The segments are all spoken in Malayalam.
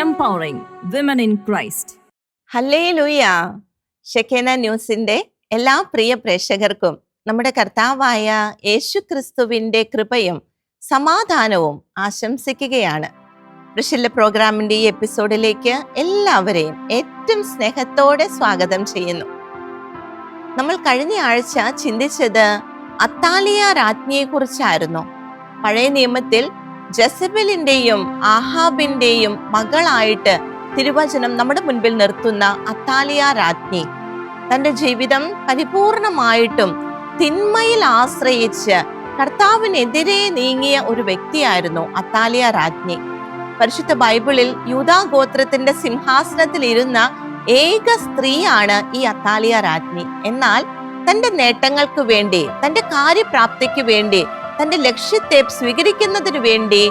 empowering women in Christ. Hallelujah. Shekinah ന്യൂസിന്റെ എല്ലാ പ്രിയ പ്രേക്ഷകർക്കും നമ്മുടെ കർത്താവായ യേശുക്രിസ്തുവിന്റെ കൃപയും സമാധാനവും ആശംസിക്കുകയാണ്. ഋഷില്ല പ്രോഗ്രാമിന്റെ ഈ എപ്പിസോഡിലേക്ക് എല്ലാവരെയും ഏറ്റവും സ്നേഹത്തോടെ സ്വാഗതം ചെയ്യുന്നു. നമ്മൾ കഴിഞ്ഞ ആഴ്ച ചിന്തിച്ചത് അത്താലിയ രാജ്ഞിയെ കുറിച്ചായിരുന്നു. പഴയ നിയമത്തിൽ ജെസബെലിന്റെയും ആഹാബിന്റെയും മകളായിട്ട് തിരുവചനം നമ്മുടെ മുൻപിൽ നിർത്തുന്ന അത്താലിയ രാജ്ഞി തന്റെ ജീവിതം പരിപൂർണമായിട്ടും തിന്മയിൽ ആശ്രയിച്ച് കർത്താവിനെതിരെ നീങ്ങിയ ഒരു വ്യക്തിയായിരുന്നു അത്താലിയ രാജ്ഞി. പരിശുദ്ധ ബൈബിളിൽ യൂദാ ഗോത്രത്തിന്റെ സിംഹാസനത്തിൽ ഇരുന്ന ഏക സ്ത്രീയാണ് ഈ അത്താലിയ രാജ്ഞി. എന്നാൽ തന്റെ നേട്ടങ്ങൾക്ക് വേണ്ടി, തന്റെ കാര്യപ്രാപ്തിക്ക് വേണ്ടി, തന്റെ ലക്ഷ്യത്തെ സ്വീകരിക്കുന്നതിന് വേണ്ടി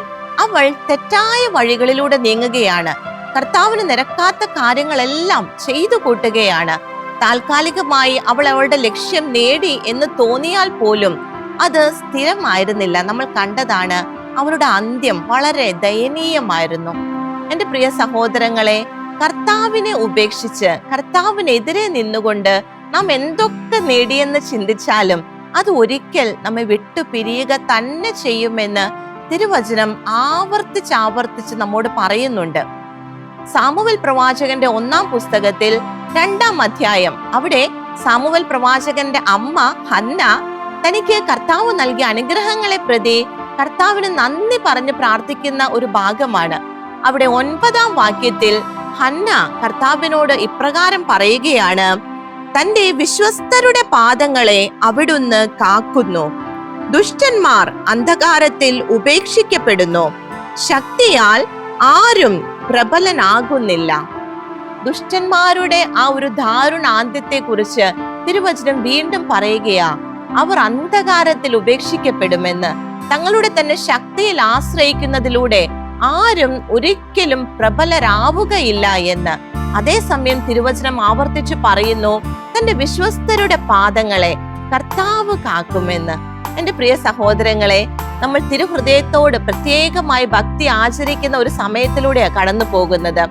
അവൾ തെറ്റായ വഴികളിലൂടെ നീങ്ങുകയാണ്. കർത്താവിന് നിരക്കാത്ത കാര്യങ്ങളെല്ലാം ചെയ്തു കൂട്ടുകയാണ്. താൽക്കാലികമായി അവൾ അവളുടെ ലക്ഷ്യം നേടി എന്ന് തോന്നിയാൽ പോലും അത് സ്ഥിരമായിരുന്നില്ല. നമ്മൾ കണ്ടതാണ്, അവളുടെ അന്ത്യം വളരെ ദയനീയമായിരുന്നു. എൻ്റെ പ്രിയ സഹോദരങ്ങളെ, കർത്താവിനെ ഉപേക്ഷിച്ച് കർത്താവിനെതിരെ നിന്നുകൊണ്ട് നാം എന്തൊക്കെ നേടിയെന്ന് ചിന്തിച്ചാലും അത് ഒരിക്കൽ നമ്മെ വിട്ടു പിരിയുക തന്നെ ചെയ്യുമെന്ന് തിരുവചനം ആവർത്തിച്ച് നമ്മോട് പറയുന്നുണ്ട്. സാമുവേൽ പ്രവാചകന്റെ 1-ാം പുസ്തകത്തിൽ 2-ാം അധ്യായം, അവിടെ സാമുവേൽ പ്രവാചകന്റെ അമ്മ ഹന്ന തനിക്ക് കർത്താവ് നൽകിയ അനുഗ്രഹങ്ങളെ പ്രതി കർത്താവിന് നന്ദി പറഞ്ഞ് പ്രാർത്ഥിക്കുന്ന ഒരു ഭാഗമാണ്. അവിടെ 9-ാം വാക്യത്തിൽ ഹന്ന കർത്താവിനോട് ഇപ്രകാരം പറയുകയാണ്: തന്റെ വിശ്വസ്തരുടെ പാദങ്ങളെ അവിടുന്ന് കാക്കുന്നു, ദുഷ്ടന്മാർ അന്ധകാരത്തിൽ ഉപേക്ഷിക്കപ്പെടുന്നു, ശക്തിയാൽ ആരും പ്രബലനാകുന്നില്ല. ദുഷ്ടന്മാരുടെ ആ ഒരു ദാരുണാന്ത്യത്തെ കുറിച്ച് തിരുവചനം വീണ്ടും പറയുകയാ. അവർ അന്ധകാരത്തിൽ ഉപേക്ഷിക്കപ്പെടുമെന്ന്. തങ്ങളുടെ തന്നെ ശക്തിയിൽ ആശ്രയിക്കുന്നതിലൂടെ ആരും ഒരിക്കലും പ്രബലരാവുകയില്ല എന്ന്. അതേസമയം തിരുവചനം ആവർത്തിച്ച് പറയുന്നു, തന്റെ വിശ്വസ്തരുടെ പാദങ്ങളെ കർത്താവ് കാക്കുമെന്ന്. എൻ്റെ പ്രിയ സഹോദരങ്ങളെ, നമ്മൾ തിരുഹൃദയത്തോട് പ്രത്യേകമായി ഭക്തി ആചരിക്കുന്ന ഒരു സമയത്തിലൂടെയാണ് കടന്നു പോകുന്നത്.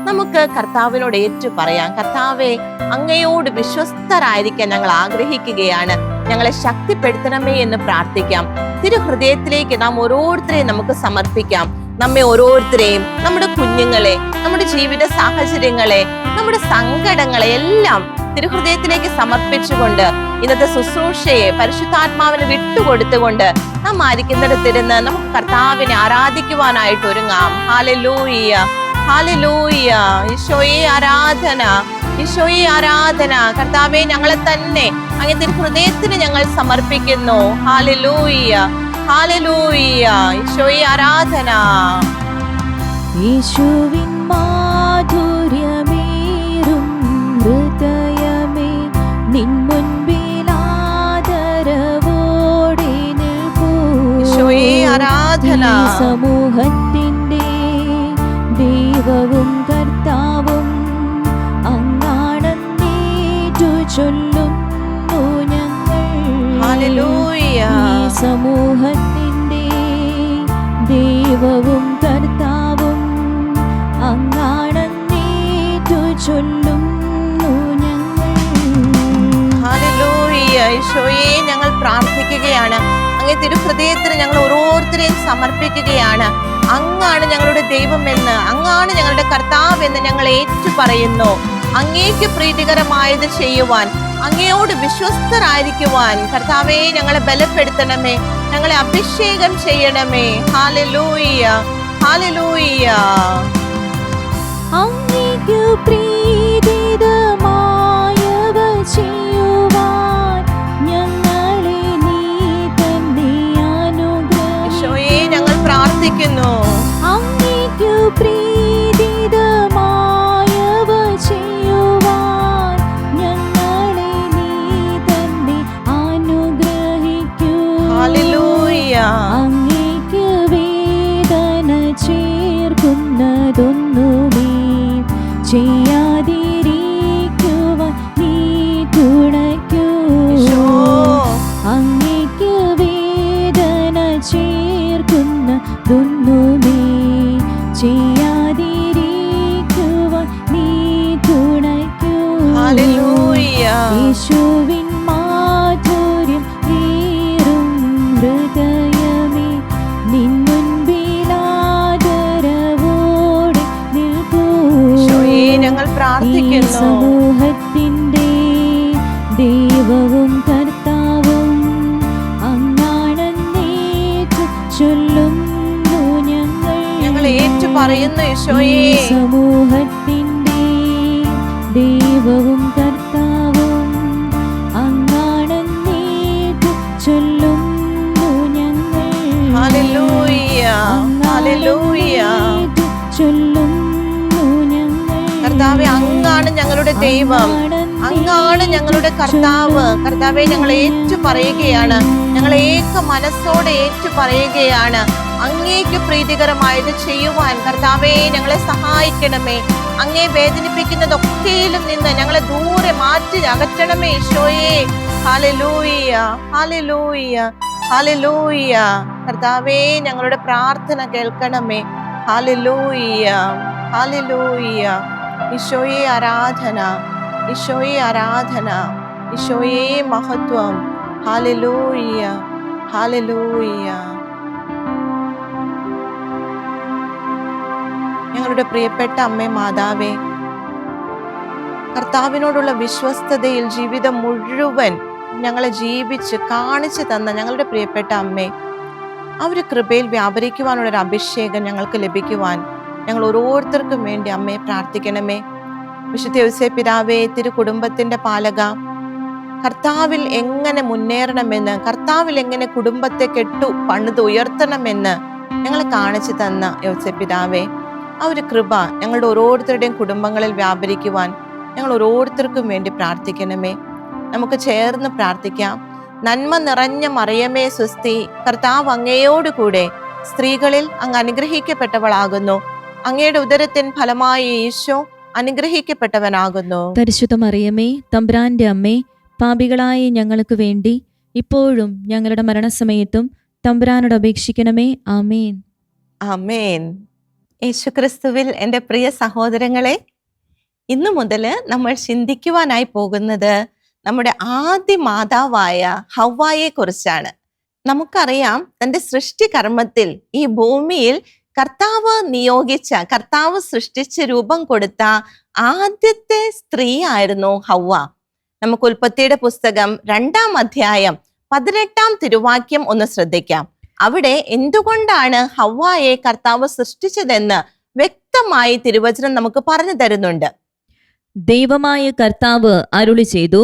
നമുക്ക് കർത്താവിനോട് ഏറ്റു പറയാം, കർത്താവെ, അങ്ങയോട് വിശ്വസ്തരായിരിക്കാൻ ഞങ്ങൾ ആഗ്രഹിക്കുകയാണ്, ഞങ്ങളെ ശക്തിപ്പെടുത്തണമേ എന്ന് പ്രാർത്ഥിക്കാം. തിരുഹൃദയത്തിലേക്ക് നാം ഓരോരുത്തരെയും നമുക്ക് സമർപ്പിക്കാം. നമ്മെ ഓരോരുത്തരെയും, നമ്മുടെ കുഞ്ഞുങ്ങളെ, നമ്മുടെ ജീവിത സാഹചര്യങ്ങളെ, നമ്മുടെ സങ്കടങ്ങളെ എല്ലാം തിരുഹൃദയത്തിലേക്ക് സമർപ്പിച്ചുകൊണ്ട് ഇന്നത്തെ ശുശ്രൂഷയെ പരിശുദ്ധാത്മാവിന് വിട്ടുകൊടുത്തുകൊണ്ട് നാം ആയിരിക്കുന്നിടത്തിരുന്ന് നമുക്ക് കർത്താവിനെ ആരാധിക്കുവാനായിട്ട് ഒരുങ്ങാം. Hallelujah, hallelujah. ഈശോയെ ആരാധന, ഈശോയെ ആരാധന. കർത്താവെ, ഞങ്ങളെ തന്നെ അങ്ങ് തിരുഹൃദയത്തിന് ഞങ്ങൾ സമർപ്പിക്കുന്നു. Hallelujah, hallelujah. ഈശോയെ ആരാധന. യേശുവിൻ മാധുര്യമേറും ഹൃദയമേ, നിൻ മുൻപിൽ ആദരവോടെ നിൽക്കൂ. ഈശോയെ ആരാധന. സമൂഹത്തിന്റെ ദൈവവും കർത്താവും അങ്ങാണെന്നേറ്റു ചൊല്ലുന്നു ഞങ്ങൾ. ഹല്ലേലൂയ. സമൂഹത്തിന്റെ ദൈവവും കർത്താവും അങ്ങാണെന്നേറ്റു ചൊല്ലുന്നു ഞങ്ങൾ. ഹല്ലേലൂയ. ഈശോയെ, ഞങ്ങൾ പ്രാർത്ഥിക്കുകയാണ്. അങ്ങേ തിരുഹൃദയത്തിന് ഞങ്ങൾ ഓരോരുത്തരെയും സമർപ്പിക്കുകയാണ്. അങ്ങാണ് ഞങ്ങളുടെ ദൈവമെന്ന്, അങ്ങാണ് ഞങ്ങളുടെ കർത്താവ് എന്ന് ഞങ്ങൾ ഏറ്റു പറയുന്നു. അങ്ങേക്ക് പ്രീതികരമായത് ചെയ്യുവാൻ, അങ്ങയോട് വിശ്വസ്തരായിരിക്കുവാൻ കർത്താവേ ഞങ്ങളെ ബലപ്പെടുത്തണമേ, ഞങ്ങളെ അഭിഷേകം ചെയ്യണമേ. Hallelujah, hallelujah. അങ്ങേക്ക് പ്രീതികരമായവ ചെയ്യുവാൻ ഞങ്ങളെ നീ തന്നെ അനുഗ്രഹിക്കൂ. ഈശോയെ, ഞങ്ങൾ പ്രാർത്ഥിക്കുന്നു. അങ്ങേക്ക് പ്രീതികരമായവ ചെയ്യുവാൻ ഞങ്ങളെ നീ തന്നെ അനുഗ്രഹിക്കൂ. ഹല്ലേലൂയ. അങ്ങേക്ക് വേദന ചേർക്കുന്നതൊന്നുമേ ചെയ്യാതിരിക്കുവാൻ നീ തുണയ്ക്കൂ. അങ്ങേക്ക് വേദന ചേർക്കുന്നതൊന്നുമേ ചെയ്യാതിരിക്കുവാൻ പ്രാർത്ഥിക്കുന്നു. സമൂഹത്തിന്റെ ദൈവവും കർത്താവും അങ്ങാണെന്നേറ്റു ചൊല്ലുന്നു ഞങ്ങൾ ഏറ്റു പറയുന്നു ഈശോയെ. സമൂഹത്തിന്റെ ദൈവവും കർത്താവും അങ്ങാണെന്നേറ്റു ചൊല്ലുന്നു ഞങ്ങൾ. Hallelujah, hallelujah. ചൊല്ലുന്നു ഞങ്ങൾ. കർത്താവേ, അങ്ങാണ് ഞങ്ങളുടെ ദൈവം, അങ്ങാണ് ഞങ്ങളുടെ കർത്താവ്. കർത്താവെ, ഞങ്ങൾ ഏറ്റു പറയുകയാണ്, ഞങ്ങൾ ഏക മനസ്സോടെ ഏറ്റു പറയുകയാണ്. അങ്ങേക്ക് പ്രീതികരമായത് ചെയ്യുവാൻ കർത്താവേ ഞങ്ങളെ സഹായിക്കണമേ. അങ്ങേ വേദനിപ്പിക്കുന്നതൊക്കെയിലും നിന്ന് ഞങ്ങളെ ദൂരെ മാറ്റി അകറ്റണമേ ഈശോയെ. Hallelujah, hallelujah, hallelujah. കർത്താവേ, ഞങ്ങളുടെ പ്രാർത്ഥന കേൾക്കണമേ. Hallelujah, hallelujah. ഈശോയെ ആരാധന, ഈശോയെ ആരാധന, ഈശോയെ മഹത്വം. Hallelujah, hallelujah. ഞങ്ങളുടെ പ്രിയപ്പെട്ട അമ്മേ മാതാവേ, കർത്താവിനോടുള്ള വിശ്വസ്തതയിൽ ജീവിതം മുഴുവൻ ഞങ്ങളെ ജീവിച്ച് കാണിച്ചു തന്ന ഞങ്ങളുടെ പ്രിയപ്പെട്ട അമ്മേ, ആ ഒരു കൃപയിൽ വ്യാപരിക്കുവാനുള്ളൊരു അഭിഷേകം ഞങ്ങൾക്ക് ലഭിക്കുവാൻ ഞങ്ങൾ ഓരോരുത്തർക്കും വേണ്ടി അമ്മയെ പ്രാർത്ഥിക്കണമേ. വിശുദ്ധ യോസേപ്പ് പിതാവേ, തിരു കുടുംബത്തിന്റെ പാലക, കർത്താവിൽ എങ്ങനെ മുന്നേറണമെന്ന്, കർത്താവിൽ എങ്ങനെ കുടുംബത്തെ പണിത് ഉയർത്തണമെന്ന് ഞങ്ങളെ കാണിച്ചു തന്ന യോസേപ്പ് പിതാവേ, ആ ഒരു കൃപ ഞങ്ങളുടെ ഓരോരുത്തരുടെയും കുടുംബങ്ങളിൽ വ്യാപരിക്കുവാൻ ഞങ്ങൾ ഓരോരുത്തർക്കും വേണ്ടി പ്രാർത്ഥിക്കണമേ. നമുക്ക് ചേർന്ന് പ്രാർത്ഥിക്കാം. നന്മ നിറഞ്ഞ മറിയമേ സ്വസ്തി, കർത്താവ് അങ്ങയോടുകൂടെ സ്ത്രീകളിൽ അങ്ങ് അനുഗ്രഹിക്കപ്പെട്ടവളാകുന്നു. അങ്ങയുടെ ഉദരത്തിൻ ഫലമായി ഈശോ അനുഗ്രഹിക്കപ്പെട്ടവനാകുന്നു. പരിശുദ്ധ മറിയമേ, തമ്പുരാന്റെ അമ്മേ, പാപികളായ ഞങ്ങൾക്ക് വേണ്ടി ഇപ്പോഴും ഞങ്ങളുടെ മരണസമയത്തും തമ്പുരാനോട് അപേക്ഷിക്കണമേ. ആമേൻ, ആമേൻ. യേശുക്രിസ്തുവിൽ എൻ്റെ പ്രിയ സഹോദരങ്ങളെ, ഇന്നു മുതൽ നമ്മൾ ചിന്തിക്കുവാനായി പോകുന്നത് നമ്മുടെ ആദ്യ മാതാവായ ഹവ്വായെ കുറിച്ചാണ്. നമുക്കറിയാം, തൻ്റെ സൃഷ്ടികർമ്മത്തിൽ ഈ ഭൂമിയിൽ കർത്താവ് നിയോഗിച്ച, കർത്താവ് സൃഷ്ടിച്ച് രൂപം കൊടുത്ത ആദ്യത്തെ സ്ത്രീ ആയിരുന്നു ഹവ്വ. നമുക്ക് ഉൽപ്പത്തിയുടെ പുസ്തകം 2-ാം അധ്യായം 18-ാം തിരുവാക്യം ഒന്ന് ശ്രദ്ധിക്കാം. അവിടെ എന്തുകൊണ്ടാണ് ഹവ്വായെ കർത്താവ് സൃഷ്ടിച്ചതെന്ന് വ്യക്തമായി തിരുവചനം നമുക്ക് പറഞ്ഞു തരുന്നുണ്ട്. ദൈവമായ കർത്താവ് അരുളി ചെയ്തു,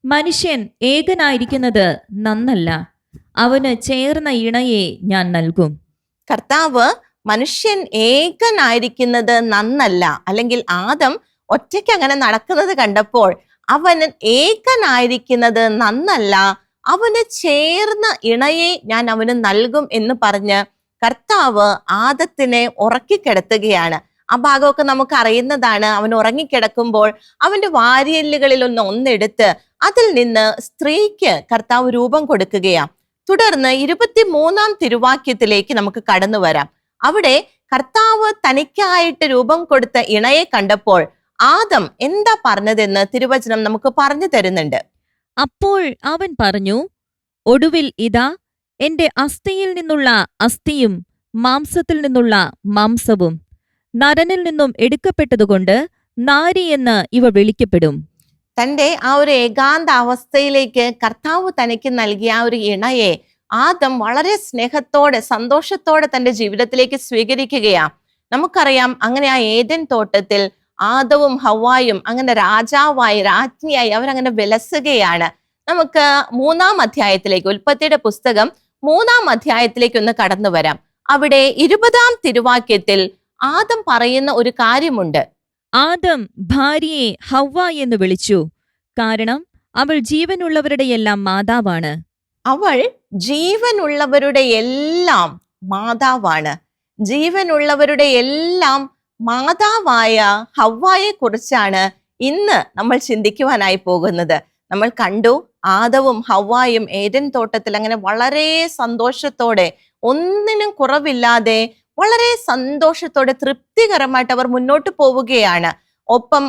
മനുഷ്യൻ ഏകനായിരിക്കുന്നത് നന്നല്ല, അവന് ചേർന്ന ഇണയെ ഞാൻ നൽകും. കർത്താവ് മനുഷ്യൻ ഏകനായിരിക്കുന്നത് നന്നല്ല, അല്ലെങ്കിൽ ആദം ഒറ്റയ്ക്ക് അങ്ങനെ നടക്കുന്നത് കണ്ടപ്പോൾ അവന് ഏകനായിരിക്കുന്നത് നന്നല്ല, അവന് ചേർന്ന ഇണയെ ഞാൻ അവന് നൽകും എന്ന് പറഞ്ഞ് കർത്താവ് ആദത്തിനെ ഉറക്കിക്കിടത്തുകയാണ്. ആ ഭാഗമൊക്കെ നമുക്ക് അറിയുന്നതാണ്. അവൻ ഉറങ്ങിക്കിടക്കുമ്പോൾ അവന്റെ വാരിയെല്ലുകളിൽ ഒന്നെടുത്ത് അതിൽ നിന്ന് സ്ത്രീക്ക് കർത്താവ് രൂപം കൊടുക്കുകയാണ്. തുടർന്ന് 23-ാം തിരുവാക്യത്തിലേക്ക് നമുക്ക് കടന്നു വരാം. അവിടെ കർത്താവ് തനിക്കായിട്ട് രൂപം കൊടുത്ത ഇണയെ കണ്ടപ്പോൾ ആദം എന്താ പറഞ്ഞതെന്ന് തിരുവചനം നമുക്ക് പറഞ്ഞു തരുന്നുണ്ട്. അപ്പോൾ അവൻ പറഞ്ഞു, ഒടുവിൽ ഇതാ എന്റെ അസ്ഥിയിൽ നിന്നുള്ള അസ്ഥിയും മാംസത്തിൽ നിന്നുള്ള മാംസവും നരനിൽ നിന്നും എടുക്കപ്പെട്ടതുകൊണ്ട് നാരി എന്ന് ഇവ വിളിക്കപ്പെടും. തന്റെ ആ ഒരു ഏകാന്ത അവസ്ഥയിലേക്ക് കർത്താവ് തനിക്ക് നൽകിയ ആ ഒരു ഇണയെ ആദം വളരെ സ്നേഹത്തോടെ സന്തോഷത്തോടെ തന്റെ ജീവിതത്തിലേക്ക് സ്വീകരിക്കുകയാണ്. നമുക്കറിയാം, അങ്ങനെ ആ ഏദൻ തോട്ടത്തിൽ ആദവും ഹവ്വായും അങ്ങനെ രാജാവായി രാജ്ഞിയായി അവരങ്ങനെ വിലസുകയാണ്. നമുക്ക് 3-ാം അധ്യായത്തിലേക്ക്, ഉൽപ്പത്തിയുടെ പുസ്തകം 3-ാം അധ്യായത്തിലേക്ക് ഒന്ന് കടന്നു വരാം. അവിടെ 20-ാം തിരുവാക്യത്തിൽ ആദം പറയുന്ന ഒരു കാര്യമുണ്ട്. ആദം ഭാര്യയെ ഹവ്വ എന്ന് വിളിച്ചു, കാരണം അവൾ ജീവനുള്ളവരുടെ എല്ലാം മാതാവാണ്. അവൾ ജീവനുള്ളവരുടെ എല്ലാം മാതാവാണ്. ജീവനുള്ളവരുടെ എല്ലാം മാതാവായ ഹവ്വായെ കുറിച്ചാണ് ഇന്ന് നമ്മൾ ചിന്തിക്കുവാനായി പോകുന്നത്. നമ്മൾ കണ്ടു, ആദവും ഹവ്വായും ഏദൻ തോട്ടത്തിൽ അങ്ങനെ വളരെ സന്തോഷത്തോടെ, ഒന്നിനും കുറവില്ലാതെ വളരെ സന്തോഷത്തോടെ തൃപ്തികരമായിട്ട് അവർ മുന്നോട്ട് പോവുകയാണ്.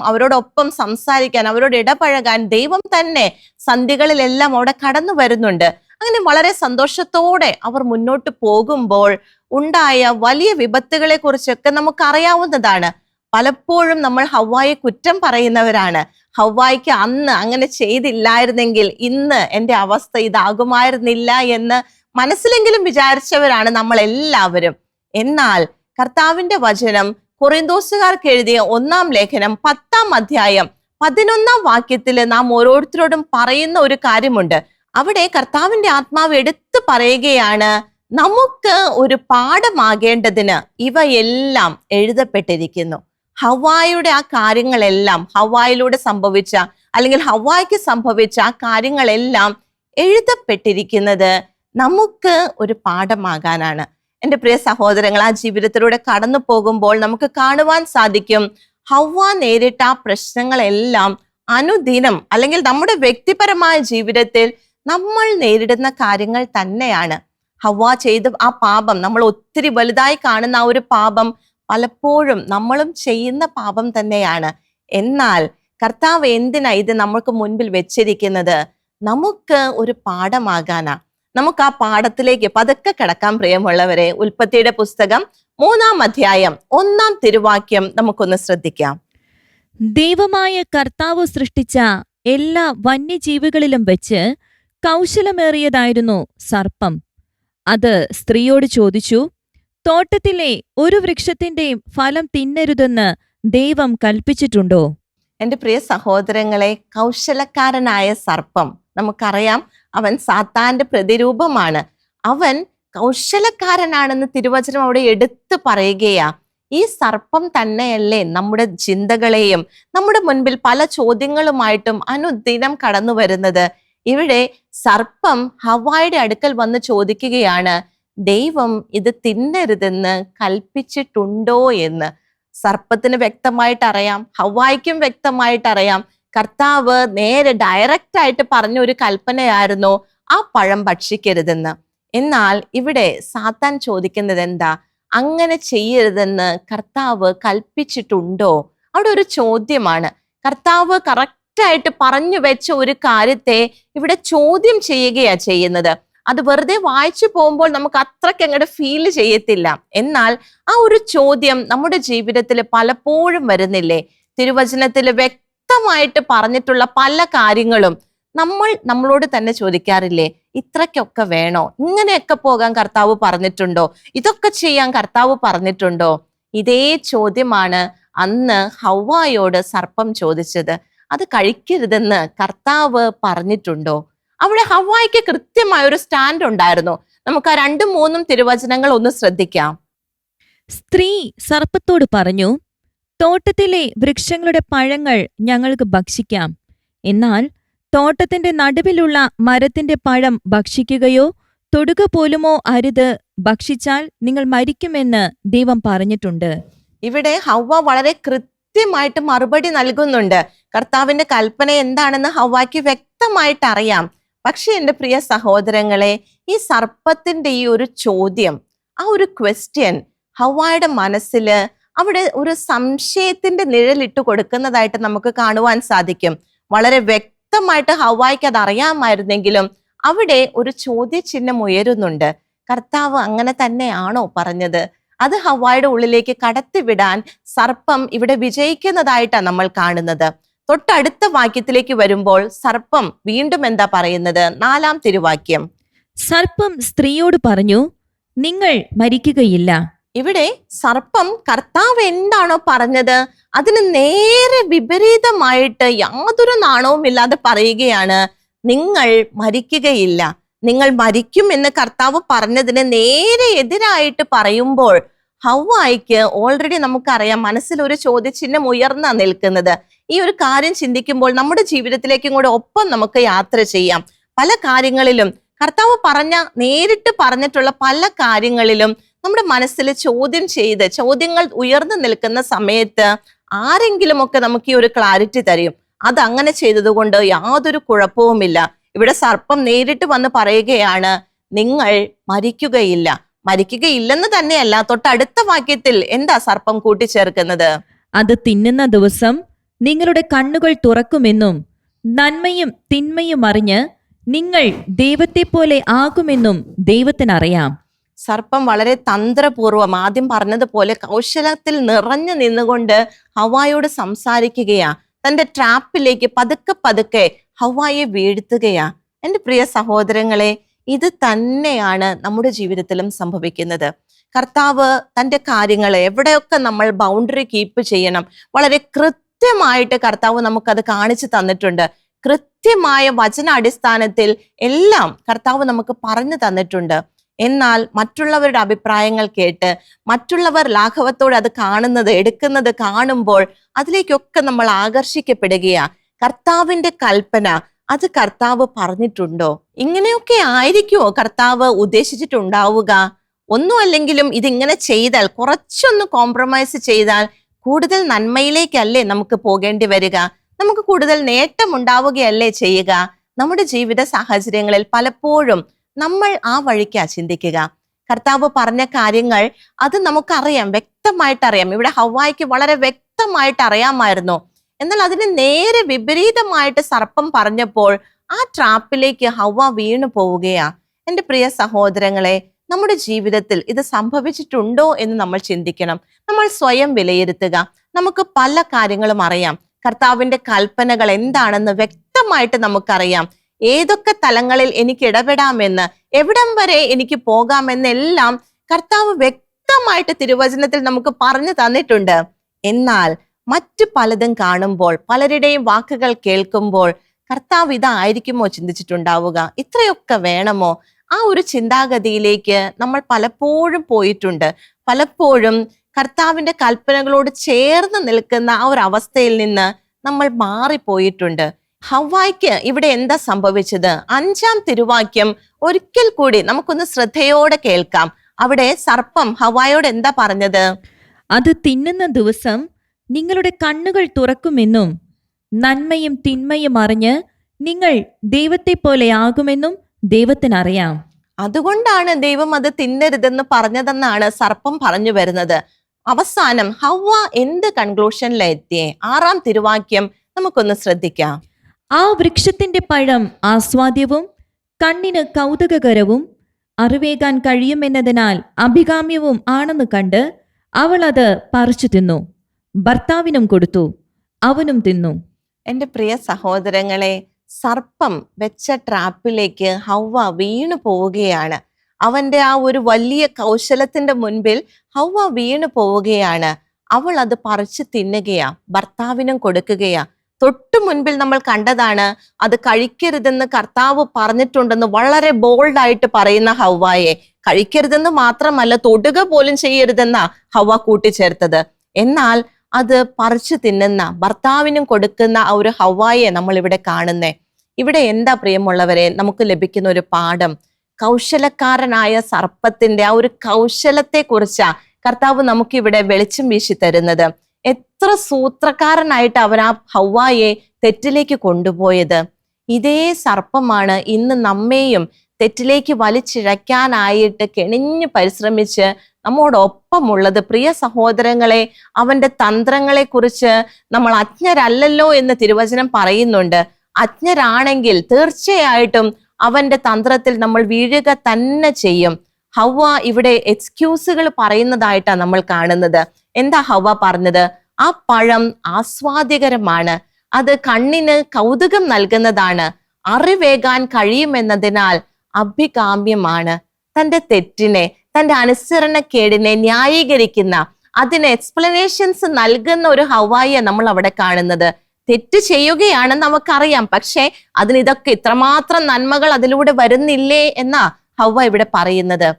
അവരോടൊപ്പം സംസാരിക്കാൻ, അവരോട് ഇടപഴകാൻ ദൈവം തന്നെ സന്ധികളിലെല്ലാം അവിടെ കടന്നു വരുന്നുണ്ട്. അങ്ങനെ വളരെ സന്തോഷത്തോടെ അവർ മുന്നോട്ട് പോകുമ്പോൾ ഉണ്ടായ വലിയ വിപത്തുകളെ കുറിച്ചൊക്കെ നമുക്ക് അറിയാവുന്നതാണ്. പലപ്പോഴും നമ്മൾ ഹവ്വായെ കുറ്റം പറയുന്നവരാണ്. ഹവ്വായ്ക്ക് അന്ന് അങ്ങനെ ചെയ്തില്ലായിരുന്നെങ്കിൽ ഇന്ന് എൻ്റെ അവസ്ഥ ഇതാകുമായിരുന്നില്ല എന്ന് മനസ്സിലെങ്കിലും വിചാരിച്ചവരാണ് നമ്മൾ എല്ലാവരും. എന്നാൽ കർത്താവിന്റെ വചനം കൊറിന്തോസുകാർക്ക് എഴുതിയ 1-ാം ലേഖനം 10-ാം അധ്യായം 11-ാം വാക്യത്തിൽ നാം ഓരോരുത്തരോടും പറയുന്ന ഒരു കാര്യമുണ്ട്. അവിടെ കർത്താവിന്റെ ആത്മാവ് എടുത്തു പറയുകയാണ്, നമുക്ക് ഒരു പാഠമാകേണ്ടതിന് ഇവയെല്ലാം എഴുതപ്പെട്ടിരിക്കുന്നു. ഹവ്വായുടെ ആ കാര്യങ്ങളെല്ലാം, ഹവ്വായിലൂടെ സംഭവിച്ച അല്ലെങ്കിൽ ഹവ്വായ്ക്ക് സംഭവിച്ച ആ കാര്യങ്ങളെല്ലാം എഴുതപ്പെട്ടിരിക്കുന്നത് നമുക്ക് ഒരു പാഠമാകാനാണ്. എൻ്റെ പ്രിയ സഹോദരങ്ങൾ, ആ ജീവിതത്തിലൂടെ കടന്നു പോകുമ്പോൾ നമുക്ക് കാണുവാൻ സാധിക്കും, ഹവ്വ നേരിട്ട ആ പ്രശ്നങ്ങളെല്ലാം അനുദിനം അല്ലെങ്കിൽ നമ്മുടെ വ്യക്തിപരമായ ജീവിതത്തിൽ നമ്മൾ നേരിടുന്ന കാര്യങ്ങൾ തന്നെയാണ്. ഹവ്വ ചെയ്ത ആ പാപം, നമ്മൾ ഒത്തിരി വലുതായി കാണുന്ന ആ ഒരു പാപം പലപ്പോഴും നമ്മളും ചെയ്യുന്ന പാപം തന്നെയാണ്. എന്നാൽ കർത്താവ് എന്തിനാ ഇത് നമുക്ക് മുൻപിൽ വെച്ചിരിക്കുന്നത്? നമുക്ക് ഒരു പാഠമാകാനാ. നമുക്ക് ആ പാഠത്തിലേക്ക് പതുക്കെ കിടക്കാൻ പ്രിയമുള്ളവരെ. ഉൽപ്പത്തിയുടെ പുസ്തകം 3-ാം അധ്യായം 1-ാം തിരുവാക്യം നമുക്കൊന്ന് ശ്രദ്ധിക്കാം. ദൈവമായ കർത്താവ് സൃഷ്ടിച്ച എല്ലാ വന്യജീവികളിലും വെച്ച് കൗശലമേറിയതായിരുന്നു സർപ്പം. അത് സ്ത്രീയോട് ചോദിച്ചു, തോട്ടത്തിലെ ഒരു വൃക്ഷത്തിന്റെയും ഫലം തിന്നരുതെന്ന് ദൈവം കൽപ്പിച്ചിട്ടുണ്ടോ? എൻ്റെ പ്രിയ സഹോദരങ്ങളെ, കൗശലക്കാരനായ സർപ്പം, നമുക്കറിയാം അവൻ സാത്താന്റെ പ്രതിരൂപമാണ്. അവൻ കൗശലക്കാരനാണെന്ന് തിരുവചനം അവിടെ എടുത്തു പറയുകയാ. ഈ സർപ്പം തന്നെയല്ലേ നമ്മുടെ ചിന്തകളെയും നമ്മുടെ മുൻപിൽ പല ചോദ്യങ്ങളുമായിട്ടും അനുദിനം കടന്നു വരുന്നത്. ഇവിടെ സർപ്പം ഹവ്വായുടെ അടുക്കൽ വന്ന് ചോദിക്കുകയാണ്, ദൈവം ഇത് തിന്നരുതെന്ന് കൽപ്പിച്ചിട്ടുണ്ടോ എന്ന്. സർപ്പത്തിന് വ്യക്തമായിട്ട് അറിയാം, ഹവ്വായ്ക്കും വ്യക്തമായിട്ട് അറിയാം, കർത്താവ് നേരെ ഡയറക്റ്റ് ആയിട്ട് പറഞ്ഞ ഒരു കൽപ്പനയായിരുന്നു ആ പഴം ഭക്ഷിക്കരുതെന്ന്. എന്നാൽ ഇവിടെ സാത്താൻ ചോദിക്കുന്നത് എന്താ? അങ്ങനെ ചെയ്യരുതെന്ന് കർത്താവ് കൽപ്പിച്ചിട്ടുണ്ടോ? അവിടെ ഒരു ചോദ്യമാണ്. കർത്താവ് കറക്റ്റായിട്ട് പറഞ്ഞു വെച്ച ഒരു കാര്യത്തെ ഇവിടെ ചോദ്യം ചെയ്യുകയാ ചെയ്യുന്നത്. അത് വെറുതെ വായിച്ചു പോകുമ്പോൾ നമുക്ക് അത്രയ്ക്ക് അങ്ങോട്ട് ഫീൽ ചെയ്യത്തില്ല. എന്നാൽ ആ ഒരു ചോദ്യം നമ്മുടെ ജീവിതത്തിൽ പലപ്പോഴും വരുന്നില്ലേ? തിരുവചനത്തിൽ വ്യക്തമായിട്ട് പറഞ്ഞിട്ടുള്ള പല കാര്യങ്ങളും നമ്മളോട് തന്നെ ചോദിക്കാറില്ലേ? ഇത്രയ്ക്കൊക്കെ വേണോ? ഇങ്ങനെയൊക്കെ പോകാൻ കർത്താവ് പറഞ്ഞിട്ടുണ്ടോ? ഇതൊക്കെ ചെയ്യാൻ കർത്താവ് പറഞ്ഞിട്ടുണ്ടോ? ഇതേ ചോദ്യമാണ് അന്ന് ഹവ്വായോട് സർപ്പം ചോദിച്ചത്. അത് കഴിക്കരുതെന്ന് കർത്താവ് പറഞ്ഞിട്ടുണ്ടോ? അവിടെ ഹവ്വായ്ക്ക് കൃത്യമായ ഒരു സ്റ്റാൻഡ് ഉണ്ടായിരുന്നു. നമുക്ക് ആ 2-3 തിരുവചനങ്ങൾ ഒന്ന് ശ്രദ്ധിക്കാം. സ്ത്രീ സർപ്പത്തോട് പറഞ്ഞു, തോട്ടത്തിലെ വൃക്ഷങ്ങളുടെ പഴങ്ങൾ ഞങ്ങൾക്ക് ഭക്ഷിക്കാം. എന്നാൽ തോട്ടത്തിന്റെ നടുവിലുള്ള മരത്തിന്റെ പഴം ഭക്ഷിക്കുകയോ തൊടുക പോലുമോ അരുത്. ഭക്ഷിച്ചാൽ നിങ്ങൾ മരിക്കുമെന്ന് ദൈവം പറഞ്ഞിട്ടുണ്ട്. ഇവിടെ ഹവ്വ വളരെ കൃത്യമായിട്ട് മറുപടി നൽകുന്നുണ്ട്. കർത്താവിന്റെ കൽപ്പന എന്താണെന്ന് ഹവ്വായ്ക്ക് വ്യക്തമായിട്ട് അറിയാം. പക്ഷെ എൻ്റെ പ്രിയ സഹോദരങ്ങളെ, ഈ സർപ്പത്തിന്റെ ഈ ഒരു ചോദ്യം, ആ ഒരു ക്വസ്റ്റ്യൻ ഹവ്വായുടെ മനസ്സിൽ അവിടെ ഒരു സംശയത്തിന്റെ നിഴലിട്ട് കൊടുക്കുന്നതായിട്ട് നമുക്ക് കാണുവാൻ സാധിക്കും. വളരെ വ്യക്തമായിട്ട് ഹവ്വായ്ക്ക് അത് അറിയാമായിരുന്നെങ്കിലും അവിടെ ഒരു ചോദ്യചിഹ്നം ഉയരുന്നുണ്ട്. കർത്താവ് അങ്ങനെ തന്നെയാണോ പറഞ്ഞത്? അത് ഹവ്വായുടെ ഉള്ളിലേക്ക് കടത്തിവിടാൻ സർപ്പം ഇവിടെ വിജയിക്കുന്നതായിട്ടാണ് നമ്മൾ കാണുന്നത്. തൊട്ടടുത്ത വാക്യത്തിലേക്ക് വരുമ്പോൾ സർപ്പം വീണ്ടും എന്താ പറയുന്നത്? 4-ാം തിരുവാക്യം. സർപ്പം സ്ത്രീയോട് പറഞ്ഞു, നിങ്ങൾ മരിക്കുകയില്ല. ഇവിടെ സർപ്പം കർത്താവ് എന്താണോ പറഞ്ഞത് അതിന് നേരെ വിപരീതമായിട്ട് യാതൊരു നാണവുമില്ലാതെ പറയുകയാണ്, നിങ്ങൾ മരിക്കുകയില്ല. നിങ്ങൾ മരിക്കും എന്ന് കർത്താവ് പറഞ്ഞതിന് നേരെ എതിരായിട്ട് പറയുമ്പോൾ ഹവ്വായ്ക്ക് ഓൾറെഡി നമുക്കറിയാം മനസ്സിൽ ഒരു ചോദ്യചിഹ്നം ഉയർന്നാ നിൽക്കുന്നത്. ഈ ഒരു കാര്യം ചിന്തിക്കുമ്പോൾ നമ്മുടെ ജീവിതത്തിലേക്കും കൂടെ ഒപ്പം നമുക്ക് യാത്ര ചെയ്യാം. പല കാര്യങ്ങളിലും കർത്താവ് നേരിട്ട് പറഞ്ഞിട്ടുള്ള പല കാര്യങ്ങളിലും നമ്മുടെ മനസ്സിൽ ചോദ്യങ്ങൾ ഉയർന്നു നിൽക്കുന്ന സമയത്ത് ആരെങ്കിലുമൊക്കെ നമുക്ക് ഈ ഒരു ക്ലാരിറ്റി തരും. അത് അങ്ങനെ ചെയ്തതുകൊണ്ട് യാതൊരു കുഴപ്പവുമില്ല. ഇവിടെ സർപ്പം നേരിട്ട് വന്ന് പറയുകയാണ്, നിങ്ങൾ മരിക്കുകയില്ലെന്ന് തന്നെയല്ല, തൊട്ടടുത്ത വാക്യത്തിൽ എന്താ സർപ്പം കൂട്ടിച്ചേർക്കുന്നത്? അത് തിന്നുന്ന ദിവസം നിങ്ങളുടെ കണ്ണുകൾ തുറക്കുമെന്നും നന്മയും തിന്മയും അറിഞ്ഞ് നിങ്ങൾ ദൈവത്തെ പോലെ ആകുമെന്നും ദൈവത്തിനറിയാം. സർപ്പം വളരെ തന്ത്രപൂർവം ആദ്യം പറഞ്ഞതുപോലെ കൗശലത്തിൽ നിറഞ്ഞു നിന്നുകൊണ്ട് ഹവ്വായോട് സംസാരിക്കുകയാ. തന്റെ ട്രാപ്പിലേക്ക് പതുക്കെ പതുക്കെ ഹവ്വായെ വീഴ്ത്തുകയാ. എൻ്റെ പ്രിയ സഹോദരങ്ങളെ, ഇത് തന്നെയാണ് നമ്മുടെ ജീവിതത്തിലും സംഭവിക്കുന്നത്. കർത്താവ് തൻ്റെ കാര്യങ്ങളെ എവിടെയൊക്കെ നമ്മൾ ബൗണ്ടറി കീപ്പ് ചെയ്യണം, വളരെ കൃത്യമായിട്ട് കർത്താവ് നമുക്കത് കാണിച്ചു തന്നിട്ടുണ്ട്. കൃത്യമായ വചന അടിസ്ഥാനത്തിൽ എല്ലാം കർത്താവ് നമുക്ക് പറഞ്ഞു തന്നിട്ടുണ്ട്. എന്നാൽ മറ്റുള്ളവരുടെ അഭിപ്രായങ്ങൾ കേട്ട് മറ്റുള്ളവർ ലാഘവത്തോടെ അത് കാണുന്നത് എടുക്കുന്നത് കാണുമ്പോൾ അതിലേക്കൊക്കെ നമ്മൾ ആകർഷിക്കപ്പെടുകയാ. കർത്താവിന്റെ കൽപ്പന അത് കർത്താവ് പറഞ്ഞിട്ടുണ്ടോ? ഇങ്ങനെയൊക്കെ ആയിരിക്കുമോ കർത്താവ് ഉദ്ദേശിച്ചിട്ടുണ്ടാവുക? ഒന്നും അല്ലെങ്കിലും ഇതിങ്ങനെ ചെയ്താൽ, കുറച്ചൊന്ന് കോംപ്രമൈസ് ചെയ്താൽ കൂടുതൽ നന്മയിലേക്കല്ലേ നമുക്ക് പോകേണ്ടി വരിക? നമുക്ക് കൂടുതൽ നേട്ടം ഉണ്ടാവുകയല്ലേ ചെയ്യുക? നമ്മുടെ ജീവിത സാഹചര്യങ്ങളിൽ പലപ്പോഴും നമ്മൾ ആ വഴിക്കാ ചിന്തിക്കുക. കർത്താവ് പറഞ്ഞ കാര്യങ്ങൾ അത് നമുക്കറിയാം, വ്യക്തമായിട്ടറിയാം. ഇവിടെ ഹവ്വായ്ക്ക് വളരെ വ്യക്തമായിട്ട് അറിയാമായിരുന്നു. എന്നാൽ അതിന് നേരെ വിപരീതമായിട്ട് സർപ്പം പറഞ്ഞപ്പോൾ ആ ട്രാപ്പിലേക്ക് ഹവ്വ വീണു പോവുകയാ. എൻ്റെ പ്രിയ സഹോദരങ്ങളെ, നമ്മുടെ ജീവിതത്തിൽ ഇത് സംഭവിച്ചിട്ടുണ്ടോ എന്ന് നമ്മൾ ചിന്തിക്കണം. നമ്മൾ സ്വയം വിലയിരുത്തുക. നമുക്ക് പല കാര്യങ്ങളും അറിയാം. കർത്താവിന്റെ കൽപ്പനകൾ എന്താണെന്ന് വ്യക്തമായിട്ട് നമുക്കറിയാം. ഏതൊക്കെ തലങ്ങളിൽ എനിക്ക് ഇടപെടാമെന്ന്, എവിടം വരെ എനിക്ക് പോകാമെന്നെല്ലാം കർത്താവ് വ്യക്തമായിട്ട് തിരുവചനത്തിൽ നമുക്ക് പറഞ്ഞു തന്നിട്ടുണ്ട്. എന്നാൽ മറ്റു പലതും കാണുമ്പോൾ, പലരുടെയും വാക്കുകൾ കേൾക്കുമ്പോൾ കർത്താവ് ഇതായിരിക്കുമോ ചിന്തിച്ചിട്ടുണ്ടാവുക? ഇത്രയൊക്കെ വേണമോ? ആ ഒരു ചിന്താഗതിയിലേക്ക് നമ്മൾ പലപ്പോഴും പോയിട്ടുണ്ട്. പലപ്പോഴും കർത്താവിന്റെ കൽപ്പനകളോട് ചേർന്ന് നിൽക്കുന്ന ആ ഒരു അവസ്ഥയിൽ നിന്ന് നമ്മൾ മാറിപ്പോയിട്ടുണ്ട്. ഹവ്വായ്ക്ക് ഇവിടെ എന്താ സംഭവിച്ചത്? 5-ാം തിരുവാക്യം ഒരിക്കൽ കൂടി നമുക്കൊന്ന് ശ്രദ്ധയോടെ കേൾക്കാം. അവിടെ സർപ്പം ഹവ്വായോട് എന്താ പറഞ്ഞത്? അത് തിന്നുന്ന ദിവസം നിങ്ങളുടെ കണ്ണുകൾ തുറക്കുമെന്നും നന്മയും തിന്മയും അറിഞ്ഞ് നിങ്ങൾ ദൈവത്തെ പോലെ ആകുമെന്നും ദൈവത്തിനറിയാം. അതുകൊണ്ടാണ് ദൈവം അത് തിന്നരുതെന്ന് പറഞ്ഞതെന്നാണ് സർപ്പം പറഞ്ഞു വരുന്നത്. അവസാനം ഹവ്വ എന്ത് കൺക്ലൂഷനിലെത്തിയേ? 6-ാം തിരുവാക്യം നമുക്കൊന്ന് ശ്രദ്ധിക്കാം. ആ വൃക്ഷത്തിന്റെ പഴം ആസ്വാദ്യവും കണ്ണിന് കൗതുകകരവും അറിവേകാൻ കഴിയുമെന്നതിനാൽ അഭികാമ്യവും ആണെന്ന് കണ്ട് അവൾ അത് പറിച്ചു തിന്നു, ഭർത്താവിനും കൊടുത്തു, അവനും തിന്നു. എൻ്റെ പ്രിയ സഹോദരങ്ങളെ, സർപ്പം വെച്ച ട്രാപ്പിലേക്ക് ഹവ്വ വീണു പോവുകയാണ്. അവന്റെ ആ ഒരു വലിയ കൗശലത്തിന്റെ മുൻപിൽ ഹവ്വ വീണു പോവുകയാണ്. അവൾ അത് പറിച്ചു തിന്നുകയാ, ഭർത്താവിനും കൊടുക്കുകയാ. തൊട്ടു മുൻപിൽ നമ്മൾ കണ്ടതാണ്, അത് കഴിക്കരുതെന്ന് കർത്താവ് പറഞ്ഞിട്ടുണ്ടെന്ന് വളരെ ബോൾഡായിട്ട് പറയുന്ന ഹവ്വായെ. കഴിക്കരുതെന്ന് മാത്രമല്ല, തൊടുക പോലും ചെയ്യരുതെന്നാ ഹവ്വ കൂട്ടിച്ചേർത്തത്. എന്നാൽ അത് പറിച്ചു തിന്നുന്ന, ഭർത്താവിനും കൊടുക്കുന്ന ആ ഒരു ഹവ്വായെ നമ്മൾ ഇവിടെ കാണുന്നേ. ഇവിടെ എന്താ പ്രിയമുള്ളവരെ നമുക്ക് ലഭിക്കുന്ന ഒരു പാഠം? കൗശലക്കാരനായ സർപ്പത്തിന്റെ ആ ഒരു കൗശലത്തെ കുറിച്ചാ കർത്താവ് നമുക്കിവിടെ വെളിച്ചം വീശി തരുന്നത്. എത്ര സൂത്രക്കാരനായിട്ട് അവൻ ആ ഹവ്വായെ തെറ്റിലേക്ക് കൊണ്ടുപോയത്. ഇതേ സർപ്പമാണ് ഇന്ന് നമ്മെയും തെറ്റിലേക്ക് വലിച്ചിഴയ്ക്കാനായിട്ട് കെണിഞ്ഞു പരിശ്രമിച്ച് നമ്മോടൊപ്പമുള്ളത്. പ്രിയ സഹോദരങ്ങളെ, അവന്റെ തന്ത്രങ്ങളെ കുറിച്ച് നമ്മൾ അജ്ഞരല്ലല്ലോ എന്ന് തിരുവചനം പറയുന്നുണ്ട്. അജ്ഞരാണെങ്കിൽ തീർച്ചയായിട്ടും അവന്റെ തന്ത്രത്തിൽ നമ്മൾ വീഴുക തന്നെ ചെയ്യും. ഹവ്വ ഇവിടെ എക്സ്ക്യൂസുകൾ പറയുന്നതായിട്ടാണ് നമ്മൾ കാണുന്നത്. എന്താ ഹവ്വ പറഞ്ഞത്? ആ പഴം ആസ്വാദ്യകരമാണ്, അത് കണ്ണിന് കൗതുകം നൽകുന്നതാണ്, അറിവേകാൻ കഴിയുമെന്നതിനാൽ അഭികാമ്യമാണ്. തന്റെ തെറ്റിനെ, തന്റെ അനുസരണക്കേടിനെ ന്യായീകരിക്കുന്ന, അതിന് എക്സ്പ്ലനേഷൻസ് നൽകുന്ന ഒരു ഹവ്വായെ നമ്മൾ അവിടെ കാണുന്നത്. തെറ്റ് ചെയ്യുകയാണെന്ന് നമുക്കറിയാം, പക്ഷെ അതിന് ഇതൊക്കെ ഇത്രമാത്രം നന്മകൾ അതിലൂടെ വരുന്നില്ലേ എന്നാ ഹവ്വ ഇവിടെ പറയുന്നത്.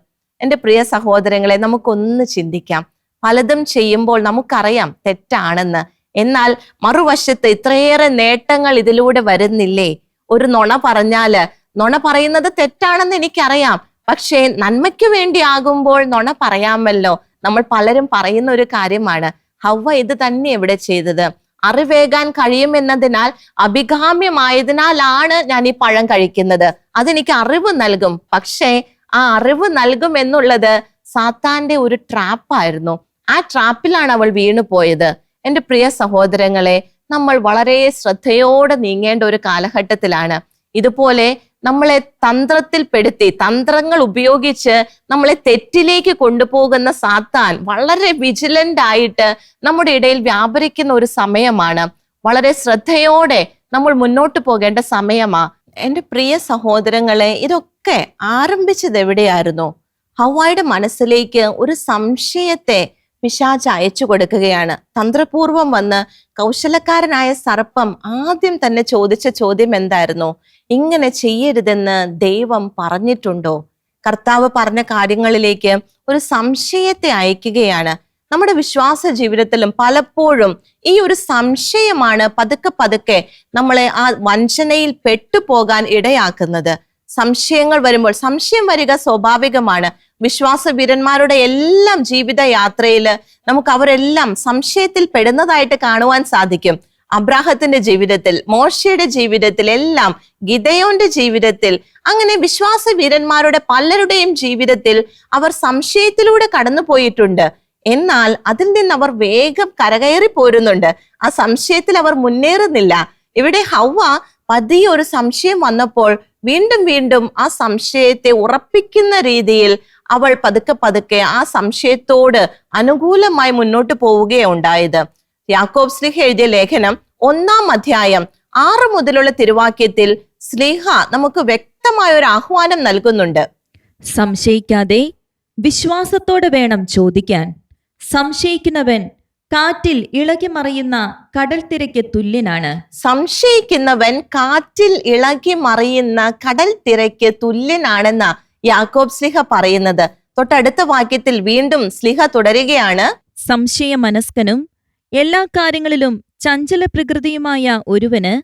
എൻ്റെ പ്രിയ സഹോദരങ്ങളെ, നമുക്കൊന്ന് ചിന്തിക്കാം. പലതും ചെയ്യുമ്പോൾ നമുക്കറിയാം തെറ്റാണെന്ന്. എന്നാൽ മറുവശത്ത് ഇത്രയേറെ നേട്ടങ്ങൾ ഇതിലൂടെ വരുന്നില്ലേ? ഒരു നുണ പറഞ്ഞാല്, നുണ പറയുന്നത് തെറ്റാണെന്ന് എനിക്കറിയാം, പക്ഷേ നന്മയ്ക്ക് വേണ്ടി ആകുമ്പോൾ നുണ പറയാമല്ലോ. നമ്മൾ പലരും പറയുന്ന ഒരു കാര്യമാണ്. ഹവ്വ ഇത് തന്നെ ഇവിടെ ചെയ്തത്. അറിവേകാൻ കഴിയുമെന്നതിനാൽ, അഭികാമ്യമായതിനാലാണ് ഞാൻ ഈ പഴം കഴിക്കുന്നത്. അതെനിക്ക് അറിവ് നൽകും. പക്ഷേ ആ അറിവ് നൽകും എന്നുള്ളത് സാത്താന്റെ ഒരു ട്രാപ്പായിരുന്നു. ആ ട്രാപ്പിലാണ് അവൾ വീണു പോയത്. എൻ്റെ പ്രിയ സഹോദരങ്ങളെ, നമ്മൾ വളരെ ശ്രദ്ധയോടെ നീങ്ങേണ്ട ഒരു കാലഘട്ടത്തിലാണ്. ഇതുപോലെ നമ്മളെ തന്ത്രങ്ങൾ ഉപയോഗിച്ച് നമ്മളെ തെറ്റിലേക്ക് കൊണ്ടുപോകുന്ന സാത്താൻ വളരെ വിജിലന്റ് ആയിട്ട് നമ്മുടെ ഇടയിൽ വ്യാപരിക്കുന്ന ഒരു സമയമാണ്. വളരെ ശ്രദ്ധയോടെ നമ്മൾ മുന്നോട്ട് പോകേണ്ട സമയമാ. എൻ്റെ പ്രിയ സഹോദരങ്ങളെ, ഇതൊക്കെ ആരംഭിച്ചത് എവിടെയായിരുന്നു? ഹവ്വായുടെ മനസ്സിലേക്ക് ഒരു സംശയത്തെ പിശാച് അയച്ചു കൊടുക്കുകയാണ്. തന്ത്രപൂർവം വന്ന് കൗശലക്കാരനായ സർപ്പം ആദ്യം തന്നെ ചോദിച്ച ചോദ്യം എന്തായിരുന്നു? ഇങ്ങനെ ചെയ്യരുതെന്ന് ദൈവം പറഞ്ഞിട്ടുണ്ടോ? കർത്താവ് പറഞ്ഞ കാര്യങ്ങളിലേക്ക് ഒരു സംശയത്തെ അയക്കുകയാണ്. നമ്മുടെ വിശ്വാസ ജീവിതത്തിലും പലപ്പോഴും ഈ ഒരു സംശയമാണ് പതുക്കെ നമ്മളെ ആ വഞ്ചനയിൽ പെട്ടുപോകാൻ ഇടയാക്കുന്നത്. സംശയങ്ങൾ വരുമ്പോൾ, സംശയം വരിക സ്വാഭാവികമാണ്. വിശ്വാസ വീരന്മാരുടെ എല്ലാം ജീവിത യാത്രയില് നമുക്ക് അവരെല്ലാം സംശയത്തിൽ പെടുന്നതായിട്ട് കാണുവാൻ സാധിക്കും. അബ്രാഹത്തിന്റെ ജീവിതത്തിൽ, മോശയുടെ ജീവിതത്തിൽ, എല്ലാം ഗിദെയോന്റെ ജീവിതത്തിൽ, അങ്ങനെ വിശ്വാസ വീരന്മാരുടെ പലരുടെയും ജീവിതത്തിൽ അവർ സംശയത്തിലൂടെ കടന്നു പോയിട്ടുണ്ട്. എന്നാൽ അതിൽ നിന്ന് അവർ വേഗം കരകയറി പോരുന്നുണ്ട്. ആ സംശയത്തിൽ അവർ മുന്നേറുന്നില്ല. ഇവിടെ ഹവ്വ പതിയെ ഒരു സംശയം വന്നപ്പോൾ വീണ്ടും ആ സംശയത്തെ ഉറപ്പിക്കുന്ന രീതിയിൽ അവൾ പതുക്കെ ആ സംശയത്തോട് അനുകൂലമായി മുന്നോട്ട് പോവുകയുണ്ടായത്. യാക്കോബ് ശ്ലീഹ എഴുതിയ ലേഖനം 1-ാം അധ്യായം 6 മുതലുള്ള തിരുവാക്യത്തിൽ ശ്ലീഹ നമുക്ക് വ്യക്തമായ ഒരു ആഹ്വാനം നൽകുന്നുണ്ട്. സംശയിക്കാതെ വിശ്വാസത്തോടെ വേണം ചോദിക്കാൻ. സംശയിക്കുന്നവൻ കാറ്റിൽ ഇളകി മറിയുന്ന കടൽ തിരയ്ക്ക് തുല്യനാണ്. സംശയിക്കുന്നവൻ കാറ്റിൽ ഇളകി മറിയുന്ന കടൽ തിരയ്ക്ക് തുല്യനാണെന്ന യാക്കോബ് ശ്ലീഹ പറയുന്നത്. തൊട്ടടുത്ത വാക്യത്തിൽ വീണ്ടും ശ്ലീഹ തുടരുകയാണ്. സംശയ മനസ്കനും എല്ലാ കാര്യങ്ങളിലും ചഞ്ചല പ്രകൃതിയുമായ ഒരുവന്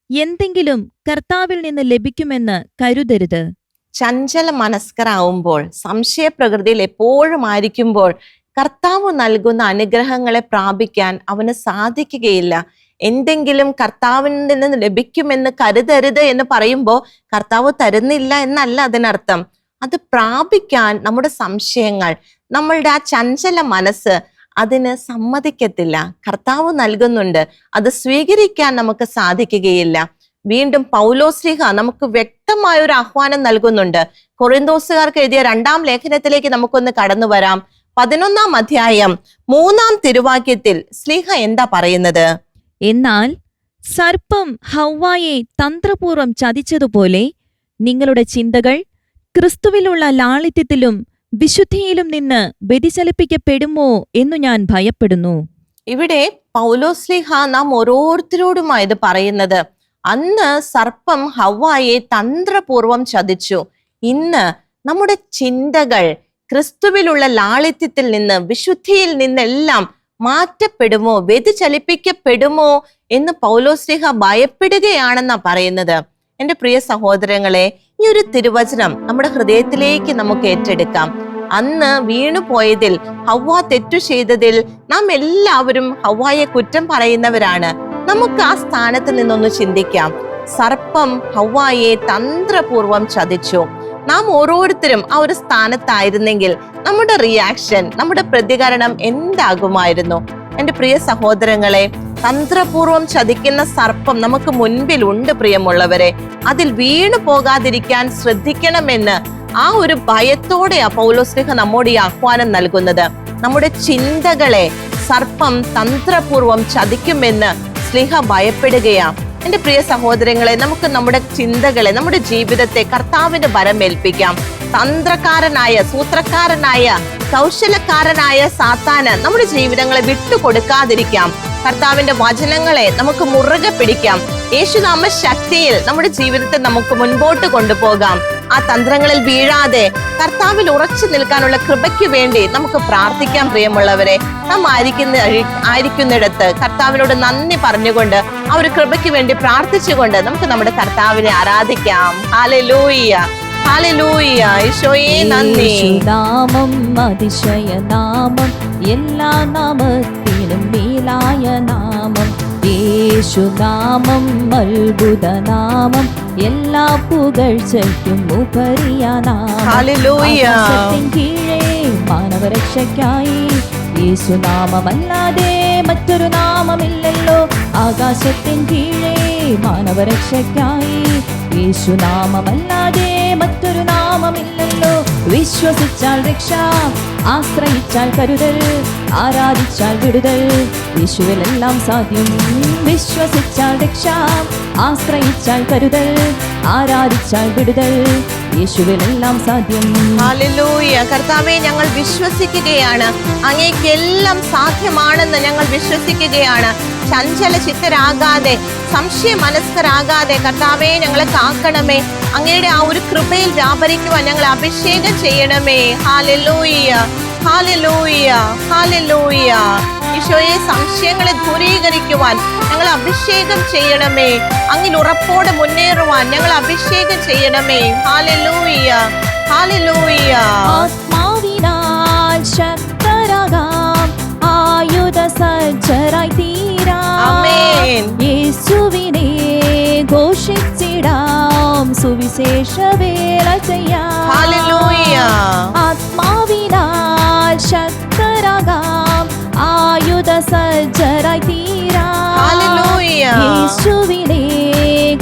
എന്തെങ്കിലും കർത്താവിൽ നിന്ന് ലഭിക്കുമെന്ന് കരുതരുത്. ചഞ്ചല മനസ്കരാവുമ്പോൾ, സംശയപ്രകൃതിയിൽ എപ്പോഴും ആയിരിക്കുമ്പോൾ കർത്താവ് നൽകുന്ന അനുഗ്രഹങ്ങളെ പ്രാപിക്കാൻ അവന് സാധിക്കുകയില്ല. എന്തെങ്കിലും കർത്താവിൽ നിന്ന് ലഭിക്കുമെന്ന് കരുതരുത് എന്ന് പറയുമ്പോൾ കർത്താവ് തരുന്നില്ല എന്നല്ല അതിനർത്ഥം. അത് പ്രാപിക്കാൻ നമ്മുടെ സംശയങ്ങൾ, നമ്മളുടെ ആ ചഞ്ചല മനസ്സ് അതിന് സമ്മതിക്കത്തില്ല. കർത്താവ് നൽകുന്നുണ്ട്, അത് സ്വീകരിക്കാൻ നമുക്ക് സാധിക്കുകയില്ല. വീണ്ടും പൗലോസ്ലീഹ നമുക്ക് വ്യക്തമായ ഒരു ആഹ്വാനം നൽകുന്നുണ്ട്. കൊറിന്തോസുകാർക്ക് എഴുതിയ 2-ാം ലേഖനത്തിലേക്ക് നമുക്കൊന്ന് കടന്നു വരാം. 11-ാം അധ്യായം 3-ാം തിരുവാക്യത്തിൽ ശ്ലീഹ എന്താ പറയുന്നത്? എന്നാൽ സർപ്പം ഹവ്വായെ തന്ത്രപൂർവം ചതിച്ചതുപോലെ നിങ്ങളുടെ ചിന്തകൾ ക്രിസ്തുവിലുള്ള ലാളിത്യത്തിലും വിശുദ്ധിയിലും നിന്ന് വ്യതിചലിപ്പിക്കപ്പെടുമോ എന്നു ഞാൻ ഭയപ്പെടുന്നു. ഇവിടെ പൗലോസ്ലീഹ നാം ഓരോരുത്തരോടുമായത് പറയുന്നത്, അന്ന് സർപ്പം ഹവ്വായെ തന്ത്രപൂർവം ചതിച്ചു. ഇന്ന് നമ്മുടെ ചിന്തകൾ ക്രിസ്തുവിലുള്ള ലാളിത്യത്തിൽ നിന്ന്, വിശുദ്ധിയിൽ നിന്നെല്ലാം മാറ്റപ്പെടുമോ, വ്യതിചലിപ്പിക്കപ്പെടുമോ എന്ന് പൗലോസ്ലീഹ ഭയപ്പെടുകയാണെന്നാ പറയുന്നത്. എൻ്റെ പ്രിയ സഹോദരങ്ങളെ, ഈ ഒരു തിരുവചനം നമ്മുടെ ഹൃദയത്തിലേക്ക് നമുക്ക് ഏറ്റെടുക്കാം. അന്ന് വീണുപോയതിൽ, ഹവ്വ തെറ്റു ചെയ്തതിൽ നാം എല്ലാവരും ഹവ്വായെ കുറ്റം പറയുന്നവരാണ്. നമുക്ക് ആ സ്ഥാനത്ത് നിന്നൊന്ന് ചിന്തിക്കാം. സർപ്പം ഹവ്വായെ തന്ത്രപൂർവം ചതിച്ചു. നാം ഓരോരുത്തരും ആ ഒരു സ്ഥാനത്തായിരുന്നെങ്കിൽ നമ്മുടെ റിയാക്ഷൻ, നമ്മുടെ പ്രതികരണം എന്താകുമായിരുന്നു? എൻ്റെ പ്രിയ സഹോദരങ്ങളെ, തന്ത്രപൂർവം ചതിക്കുന്ന സർപ്പം നമുക്ക് മുൻപിലുണ്ട് പ്രിയമുള്ളവരെ. അതിൽ വീണു പോകാതിരിക്കാൻ ശ്രദ്ധിക്കണമെന്ന് ആ ഒരു ഭയത്തോടെയാ പൗലോസ്ലീഹ നമ്മോട് ഈ ആഹ്വാനം നൽകുന്നത്. നമ്മുടെ ചിന്തകളെ സർപ്പം തന്ത്രപൂർവം ചതിക്കുമെന്ന് ശ്ലീഹ ഭയപ്പെടുകയാ. എൻ്റെ പ്രിയ സഹോദരങ്ങളെ, നമുക്ക് നമ്മുടെ ചിന്തകളെ, നമ്മുടെ ജീവിതത്തെ കർത്താവിന്റെ ഭരമേൽപ്പിക്കാം. തന്ത്രക്കാരനായ, സൂത്രക്കാരനായ, കൗശലക്കാരനായ സാത്താന് നമ്മുടെ ജീവിതങ്ങളെ വിട്ടുകൊടുക്കാതിരിക്കാം. കർത്താവിന്റെ വചനങ്ങളെ നമുക്ക് മുറുകെ പിടിക്കാം. യേശുനാമ ശക്തിയിൽ നമ്മുടെ ജീവിതത്തെ നമുക്ക് മുൻപോട്ട് കൊണ്ടുപോകാം. ആ തന്ത്രങ്ങളിൽ വീഴാതെ കർത്താവിൽ ഉറച്ചു നിൽക്കാനുള്ള കൃപയ്ക്ക് വേണ്ടി നമുക്ക് പ്രാർത്ഥിക്കാം. പ്രിയമുള്ളവരെ, നാം ആയിരിക്കുന്നിടത്ത് കർത്താവിനോട് നന്ദി പറഞ്ഞുകൊണ്ട്, ആ ഒരു കൃപയ്ക്ക് വേണ്ടി പ്രാർത്ഥിച്ചുകൊണ്ട് നമുക്ക് നമ്മുടെ കർത്താവിനെ ആരാധിക്കാം. Hallelujah, hallelujah. ഈശോയേ നന്ദി. നാമം അതിശയനാമം, എല്ലാ നാമത്തിനും മേലായ നാമം യേശുനാമം, അത്ഭുതനാമം, എല്ലാ പുകഴ്ചയ്ക്കും ഉപരിയ നാമം. ആകാശത്തിൻ കീഴേ മാനവരക്ഷയ്ക്കായി യേശുനാമമല്ലാതെ മറ്റൊരു നാമമില്ലല്ലോ. ആകാശത്തിൻ കീഴേ മാനവരക്ഷയ്ക്കായി യേശുനാമമല്ലാതെ മറ്റൊരു നാമമില്ലല്ലോ. വിശ്വസിച്ചാൽ രക്ഷ, ആശ്രയിച്ചാൽ കരുതൽ, ആരാധിച്ചാൽ വിടുതൽ, യേശുവിലെല്ലാം സാധ്യം. വിശ്വസിച്ചാൽ രക്ഷ, ആശ്രയിച്ചാൽ കരുതൽ, ആരാധിച്ചാൽ വിടുതൽ, യേശുവിലെല്ലാം സാധ്യം. ഹല്ലേലൂയ. കർത്താവേ, ഞങ്ങൾ വിശ്വസിക്കുകയാണ്, അങ്ങേക്ക് എല്ലാം സാധ്യമാണെന്ന് ഞങ്ങൾ വിശ്വസിക്കുകയാണ്. ചഞ്ചല ചിത്തരാകാതെ, സംശയ മനസ്കരാകാതെ കർത്താവേ ഞങ്ങളെ കാക്കണമേ. അങ്ങയുടെ ആ ഒരു കൃപയിൽ വ്യാപരിക്കുവാൻ ഞങ്ങളെ അഭിഷേകം ചെയ്യണമേ. Hallelujah, hallelujah, hallelujah. ഈശോയെ, സംശയങ്ങളെ ദൂരീകരിക്കുവാൻ ഞങ്ങൾ അഭിഷേകം ചെയ്യണമേ. അങ്ങിൽ ഉറപ്പോടെ മുന്നേറുവാൻ ഞങ്ങൾ അഭിഷേകം ചെയ്യണമേ. Hallelujah, hallelujah. ആത്മാവിനാൽ ശക്തരാകാം, ആയുധ സജ്ജരായി തീരാം. ആമേൻ. യേശുവിനെ ഘോഷിച്ചിടാം, സുവിശേഷ വേല ചെയ്യാം. ഹല്ലേലൂയ. ആത്മാവിനാൽ ശക്തരാകാം, ആയുധ സജ്ജരായി തീരാം. ഹല്ലേലൂയ. യേശുവിനെ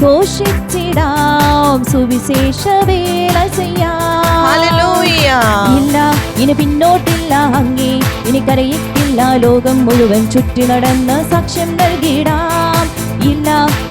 ഘോഷിച്ചിടാം, സുവിശേഷ വേല ചെയ്യാം. ഹല്ലേലൂയ. ഇല്ല, ഇനി പിന്നോട്ടില്ല അങ്ങേ, ഇനി കരയിട്ടില്ല, ലോകം മുഴുവൻ ചുറ്റി നടന്ന് സാക്ഷ്യം നൽകിടാം. ഇല്ല,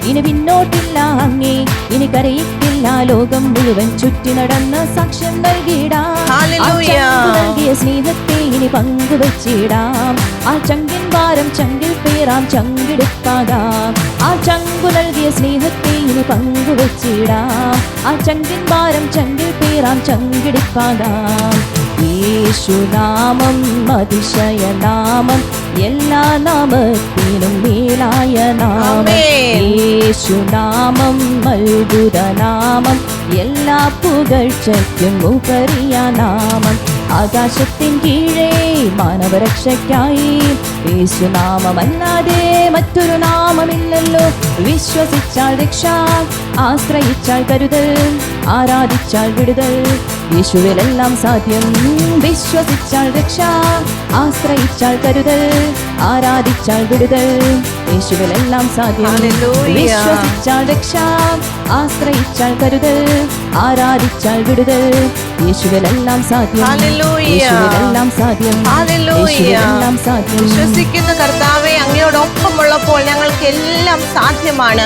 ഇനി പിന്നോട്ടില്ല അങ്ങേ, ഇനി കരയിട്ടില്ല, ലോകം മുഴുവൻ ചുറ്റി നടന്ന് സാക്ഷ്യം നൽകിടാം. ഹല്ലേലൂയ. നൽകിയ സ്നേഹത്തെ ഇനി പങ്കുവച്ചിടാം. ആ ചങ്കിൻ ഭാരം ചങ്കിൽ പേറാം, ചങ്കിടിപ്പാകാം. ആ ചങ്കു നൽകിയ സ്നേഹത്തെ ഇനി പങ്കുവച്ചിടാം. ആ ചങ്കിൻ ഭാരം ചങ്കിൽ പേറാം, ചങ്കിടിപ്പാകാം. യേശുനാമം അതിശയനാമം, എല്ലാ നാമത്തിനും മേലായ നാമം. യേശുനാമം അത്ഭുതനാമം, എല്ലാ പുകഴ്ചയ്ക്കും ഉപരിയ നാമം. ആകാശത്തിൻ കീഴേ മാനവരക്ഷയ്ക്കായി യേശുനാമമല്ലാതെ മറ്റൊരു നാമമില്ലല്ലോ. വിശ്വസിച്ചാൽ രക്ഷ, ആശ്രയിച്ചാൽ കരുതൽ, ആരാധിച്ചാൽ വിടുതൽ, യേശുവിലെല്ലാം സാധ്യം. വിശ്വസിച്ചാൽ രക്ഷ, ആശ്രയിച്ചാൽ കരുതൽ, ആരാധിച്ചാൽ വിടുതൽ, യേശുവിലെല്ലാം സാധ്യം. വിശ്വസിച്ചാൽ രക്ഷ, ആശ്രയിച്ചാൽ കരുതൽ, ആരാധിച്ചാൽ വിടുതൽ, യേശുവിലെല്ലാം സാധ്യം. യേശുവിലെല്ലാം സാധ്യം. യേശുവിലെല്ലാം സാധ്യം. വിശ്വസിക്കുന്ന കർത്താവെ, അങ്ങയോടൊപ്പമുള്ളപ്പോൾ ഞങ്ങൾക്ക് എല്ലാം സാധ്യമാണ്.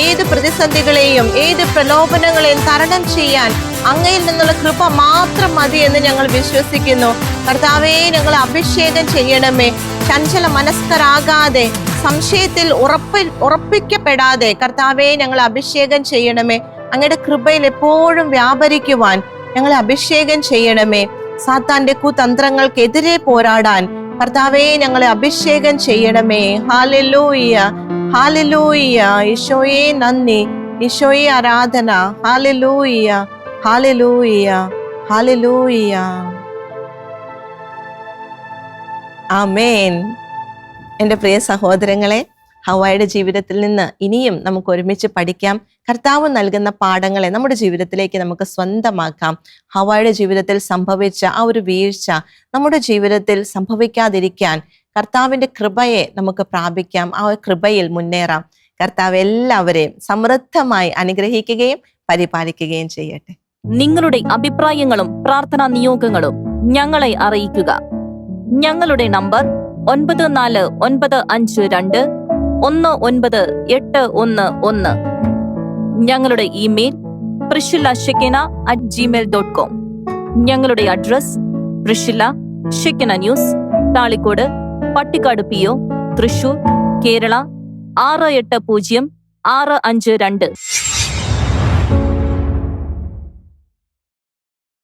ഏത് പ്രതിസന്ധികളെയും ഏത് പ്രലോഭനങ്ങളെയും തരണം ചെയ്യാൻ അങ്ങയിൽ നിന്നുള്ള കൃപ മാത്രം മതി എന്ന് ഞങ്ങൾ വിശ്വസിക്കുന്നു. കർത്താവേ, ഞങ്ങൾ അഭിഷേകം ചെയ്യണമേ. ചഞ്ചല മനസ്കരാകാതെ, സംശയത്തിൽ ഉറപ്പിക്കപ്പെടാതെ കർത്താവേ ഞങ്ങൾ അഭിഷേകം ചെയ്യണമേ. അങ്ങയുടെ കൃപയിൽ എപ്പോഴും വ്യാപരിക്കുവാൻ ഞങ്ങളെ അഭിഷേകം ചെയ്യണമേ. സാത്താന്റെ കുതന്ത്രങ്ങൾക്കെതിരെ പോരാടാൻ കർത്താവേ ഞങ്ങളെ അഭിഷേകം ചെയ്യണമേ. Hallelujah, hallelujah. ഈശോയെ നന്ദി, ഈശോയെ ആരാധന. Hallelujah, hallelujah, hallelujah. ആമേൻ. എൻ്റെ പ്രിയ സഹോദരങ്ങളെ, ഹവ്വായുടെ ജീവിതത്തിൽ നിന്ന് ഇനിയും നമുക്ക് ഒരുമിച്ച് പഠിക്കാം. കർത്താവ് നൽകുന്ന പാഠങ്ങളെ നമ്മുടെ ജീവിതത്തിലേക്ക് നമുക്ക് സ്വന്തമാക്കാം. ഹവ്വായുടെ ജീവിതത്തിൽ സംഭവിച്ച ആ ഒരു വീഴ്ച നമ്മുടെ ജീവിതത്തിൽ സംഭവിക്കാതിരിക്കാൻ കർത്താവിൻ്റെ കൃപയെ നമുക്ക് പ്രാപിക്കാം. ആ കൃപയിൽ മുന്നേറാം. കർത്താവ് എല്ലാവരെയും സമൃദ്ധമായി അനുഗ്രഹിക്കുകയും പരിപാലിക്കുകയും ചെയ്യട്ടെ. നിങ്ങളുടെ അഭിപ്രായങ്ങളും പ്രാർത്ഥനാ നിയോഗങ്ങളും ഞങ്ങളെ അറിയിക്കുക. ഞങ്ങളുടെ നമ്പർ 9452199811. ഞങ്ങളുടെ ഇമെയിൽ priscilla@gmail.com. ഞങ്ങളുടെ address പ്രിഷില്ല Shekinah news, Thalikkode, Pattikkad PO, Thrissur, Kerala 680652.